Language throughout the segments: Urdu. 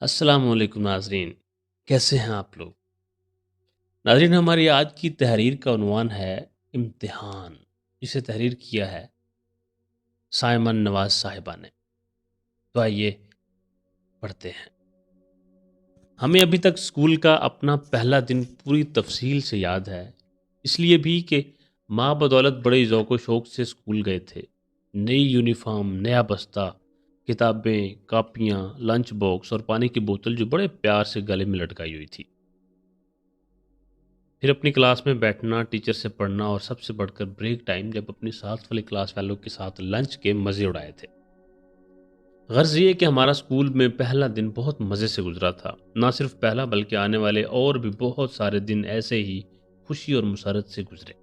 السلام علیکم ناظرین، کیسے ہیں آپ لوگ؟ ناظرین، ہماری آج کی تحریر کا عنوان ہے امتحان، جسے تحریر کیا ہے سائمن نواز صاحبہ نے۔ تو آئیے پڑھتے ہیں۔ ہمیں ابھی تک اسکول کا اپنا پہلا دن پوری تفصیل سے یاد ہے، اس لیے بھی کہ ماں بدولت بڑے ذوق و شوق سے اسکول گئے تھے۔ نئی یونیفارم، نیا بستہ، کتابیں، کاپیاں، لنچ باکس اور پانی کی بوتل جو بڑے پیار سے گلے میں لٹکائی ہوئی تھی۔ پھر اپنی کلاس میں بیٹھنا، ٹیچر سے پڑھنا اور سب سے بڑھ کر بریک ٹائم جب اپنی ساتھ والی کلاس والوں کے ساتھ لنچ کے مزے اڑائے تھے۔ غرض یہ کہ ہمارا اسکول میں پہلا دن بہت مزے سے گزرا تھا۔ نہ صرف پہلا بلکہ آنے والے اور بھی بہت سارے دن ایسے ہی خوشی اور مسرت سے گزرے۔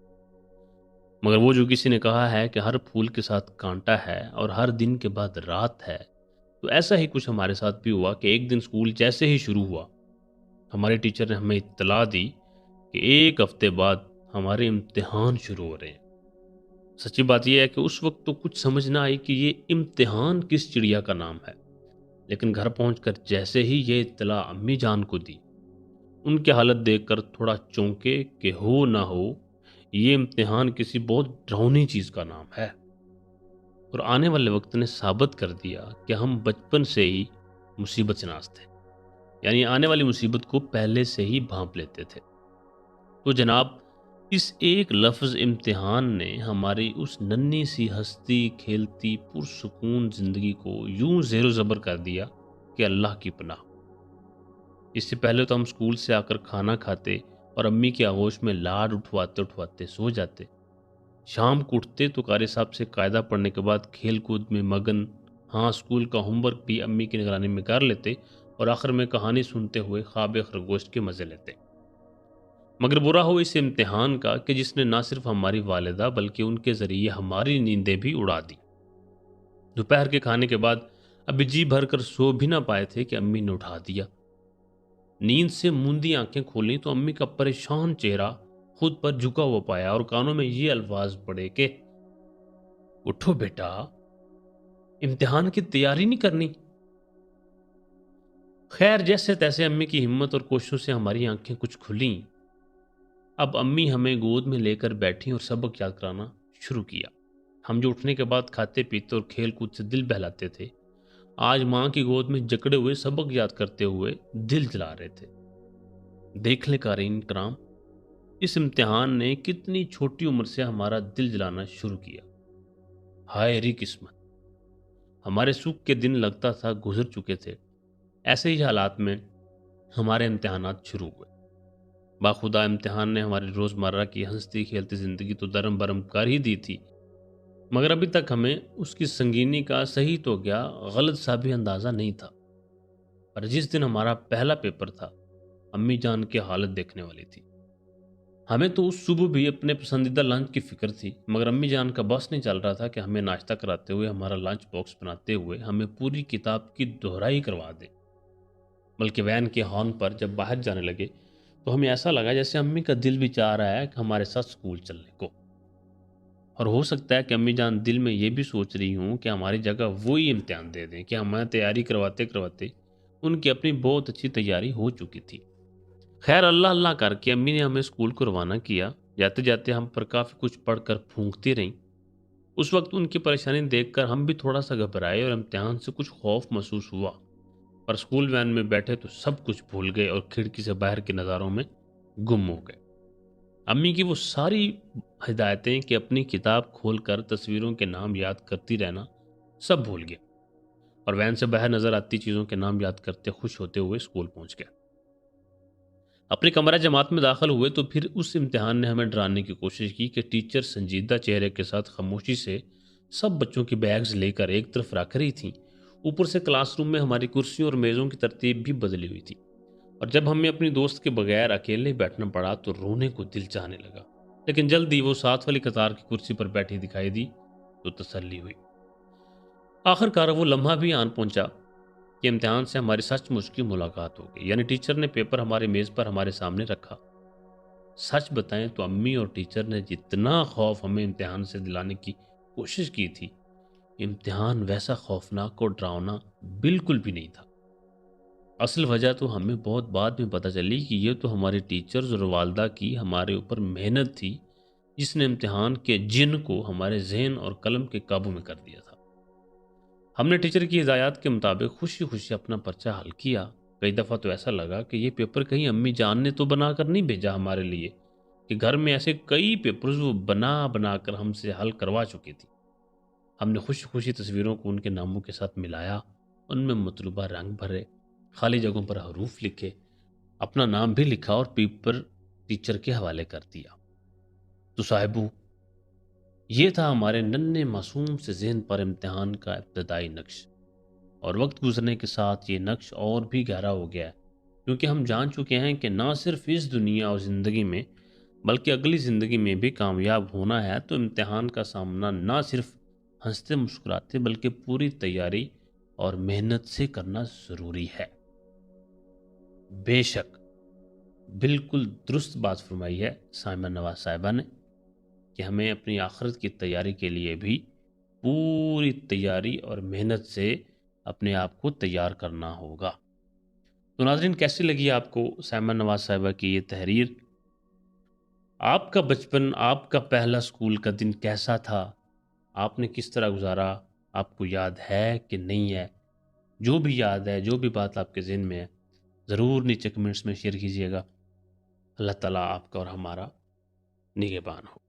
مگر وہ جو کسی نے کہا ہے کہ ہر پھول کے ساتھ کانٹا ہے اور ہر دن کے بعد رات ہے، تو ایسا ہی کچھ ہمارے ساتھ بھی ہوا کہ ایک دن اسکول جیسے ہی شروع ہوا، ہمارے ٹیچر نے ہمیں اطلاع دی کہ ایک ہفتے بعد ہمارے امتحان شروع ہو رہے ہیں۔ سچی بات یہ ہے کہ اس وقت تو کچھ سمجھ نہ آئی کہ یہ امتحان کس چڑیا کا نام ہے، لیکن گھر پہنچ کر جیسے ہی یہ اطلاع امی جان کو دی، ان کی حالت دیکھ کر تھوڑا چونکے کہ ہو نہ ہو یہ امتحان کسی بہت ڈراؤنی چیز کا نام ہے۔ اور آنے والے وقت نے ثابت کر دیا کہ ہم بچپن سے ہی مصیبت شناس تھے، یعنی آنے والی مصیبت کو پہلے سے ہی بھانپ لیتے تھے۔ تو جناب، اس ایک لفظ امتحان نے ہماری اس ننھی سی ہستی کھیلتی پرسکون زندگی کو یوں زیر و زبر کر دیا کہ اللہ کی پناہ۔ اس سے پہلے تو ہم اسکول سے آ کر کھانا کھاتے اور امی کی آغوش میں لاڈ اٹھواتے اٹھواتے سو جاتے۔ شام کو اٹھتے تو قاری صاحب سے قاعدہ پڑھنے کے بعد کھیل کود میں مگن، ہاں اسکول کا ہوم ورک بھی امی کی نگرانی میں کر لیتے اور آخر میں کہانی سنتے ہوئے خواب خرگوش کے مزے لیتے۔ مگر برا ہو اس امتحان کا کہ جس نے نہ صرف ہماری والدہ بلکہ ان کے ذریعے ہماری نیندیں بھی اڑا دی۔ دوپہر کے کھانے کے بعد ابھی جی بھر کر سو بھی نہ پائے تھے کہ امی نے اٹھا دیا۔ نیند سے موندی آنکھیں کھولیں تو امی کا پریشان چہرہ خود پر جھکا ہوا پایا اور کانوں میں یہ الفاظ پڑے کہ اٹھو بیٹا، امتحان کی تیاری نہیں کرنی؟ خیر، جیسے تیسے امی کی ہمت اور کوششوں سے ہماری آنکھیں کچھ کھلیں۔ اب امی ہمیں گود میں لے کر بیٹھی اور سبق یاد کرانا شروع کیا۔ ہم جو اٹھنے کے بعد کھاتے پیتے اور کھیل کود سے دل بہلاتے تھے، آج ماں کی گود میں جکڑے ہوئے سبق یاد کرتے ہوئے دل جلا رہے تھے۔ دیکھ لیں قارئین کرام، اس امتحان نے کتنی چھوٹی عمر سے ہمارا دل جلانا شروع کیا۔ ہائے ری قسمت! ہمارے سکھ کے دن لگتا تھا گزر چکے تھے۔ ایسے ہی حالات میں ہمارے امتحانات شروع ہوئے۔ باخدا امتحان نے ہماری روزمرہ کی ہنستی کھیلتی زندگی تو درم برم کر ہی دی تھی، مگر ابھی تک ہمیں اس کی سنگینی کا صحیح تو کیا غلط سا بھی اندازہ نہیں تھا۔ اور جس دن ہمارا پہلا پیپر تھا، امی جان کی حالت دیکھنے والی تھی۔ ہمیں تو اس صبح بھی اپنے پسندیدہ لنچ کی فکر تھی، مگر امی جان کا بس نہیں چل رہا تھا کہ ہمیں ناشتہ کراتے ہوئے ہمارا لنچ باکس بناتے ہوئے ہمیں پوری کتاب کی دہرائی کروا دے۔ بلکہ وین کے ہارن پر جب باہر جانے لگے تو ہمیں ایسا لگا جیسے امی کا دل بھی چاہ رہا ہے کہ ہمارے ساتھ اسکول چلنے کو۔ اور ہو سکتا ہے کہ امی جان دل میں یہ بھی سوچ رہی ہوں کہ ہماری جگہ وہی امتحان دے دیں کہ ہمیں تیاری کرواتے کرواتے ان کی اپنی بہت اچھی تیاری ہو چکی تھی۔ خیر، اللہ اللہ کر کے امی نے ہمیں اسکول کو روانہ کیا۔ جاتے جاتے ہم پر کافی کچھ پڑھ کر پھونکتی رہیں۔ اس وقت ان کی پریشانی دیکھ کر ہم بھی تھوڑا سا گھبرائے اور امتحان سے کچھ خوف محسوس ہوا، پر اسکول وین میں بیٹھے تو سب کچھ بھول گئے اور کھڑکی سے باہر کے نظاروں میں گم ہو گئے۔ امی کی وہ ساری ہدایتیں کہ اپنی کتاب کھول کر تصویروں کے نام یاد کرتی رہنا، سب بھول گیا اور وین سے باہر نظر آتی چیزوں کے نام یاد کرتے خوش ہوتے ہوئے اسکول پہنچ گیا۔ اپنے کمرہ جماعت میں داخل ہوئے تو پھر اس امتحان نے ہمیں ڈرانے کی کوشش کی کہ ٹیچر سنجیدہ چہرے کے ساتھ خاموشی سے سب بچوں کی بیگز لے کر ایک طرف رکھ رہی تھیں۔ اوپر سے کلاس روم میں ہماری کرسیوں اور میزوں کی ترتیب بھی بدلی ہوئی تھی، اور جب ہمیں اپنی دوست کے بغیر اکیلے بیٹھنا پڑا تو رونے کو دل چاہنے لگا، لیکن جلدی وہ ساتھ والی قطار کی کرسی پر بیٹھی دکھائی دی تو تسلی ہوئی۔ آخر کار وہ لمحہ بھی آن پہنچا کہ امتحان سے ہماری سچ مچ کی ملاقات ہو گئی، یعنی ٹیچر نے پیپر ہمارے میز پر ہمارے سامنے رکھا۔ سچ بتائیں تو امی اور ٹیچر نے جتنا خوف ہمیں امتحان سے دلانے کی کوشش کی تھی، امتحان ویسا خوفناک اور ڈراؤنا بالکل بھی نہیں تھا۔ اصل وجہ تو ہمیں بہت بعد میں پتہ چلی کہ یہ تو ہمارے ٹیچرز اور والدہ کی ہمارے اوپر محنت تھی، جس نے امتحان کے جن کو ہمارے ذہن اور قلم کے قابو میں کر دیا تھا۔ ہم نے ٹیچر کی ہدایات کے مطابق خوشی خوشی اپنا پرچہ حل کیا۔ کئی دفعہ تو ایسا لگا کہ یہ پیپر کہیں امی جان نے تو بنا کر نہیں بھیجا ہمارے لیے، کہ گھر میں ایسے کئی پیپرز وہ بنا بنا کر ہم سے حل کروا چکی تھی۔ ہم نے خوشی خوشی تصویروں کو ان کے ناموں کے ساتھ ملایا، ان میں مطلوبہ رنگ بھرے، خالی جگہوں پر حروف لکھے، اپنا نام بھی لکھا اور پیپر ٹیچر کے حوالے کر دیا۔ تو صاحبو، یہ تھا ہمارے ننھے معصوم سے ذہن پر امتحان کا ابتدائی نقش، اور وقت گزرنے کے ساتھ یہ نقش اور بھی گہرا ہو گیا ہے، کیونکہ ہم جان چکے ہیں کہ نہ صرف اس دنیا اور زندگی میں بلکہ اگلی زندگی میں بھی کامیاب ہونا ہے تو امتحان کا سامنا نہ صرف ہنستے مسکراتے بلکہ پوری تیاری اور محنت سے کرنا ضروری ہے۔ بے شک، بالکل درست بات فرمائی ہے سائمہ نواز صاحبہ نے، کہ ہمیں اپنی آخرت کی تیاری کے لیے بھی پوری تیاری اور محنت سے اپنے آپ کو تیار کرنا ہوگا۔ تو ناظرین، کیسی لگی آپ کو سائمہ نواز صاحبہ کی یہ تحریر؟ آپ کا بچپن، آپ کا پہلا اسکول کا دن کیسا تھا؟ آپ نے کس طرح گزارا؟ آپ کو یاد ہے کہ نہیں ہے؟ جو بھی یاد ہے، جو بھی بات آپ کے ذہن میں ہے، ضرور نیچے کمنٹس میں شیئر کیجیے گا۔ اللہ تعالیٰ آپ کا اور ہمارا نگہبان ہو۔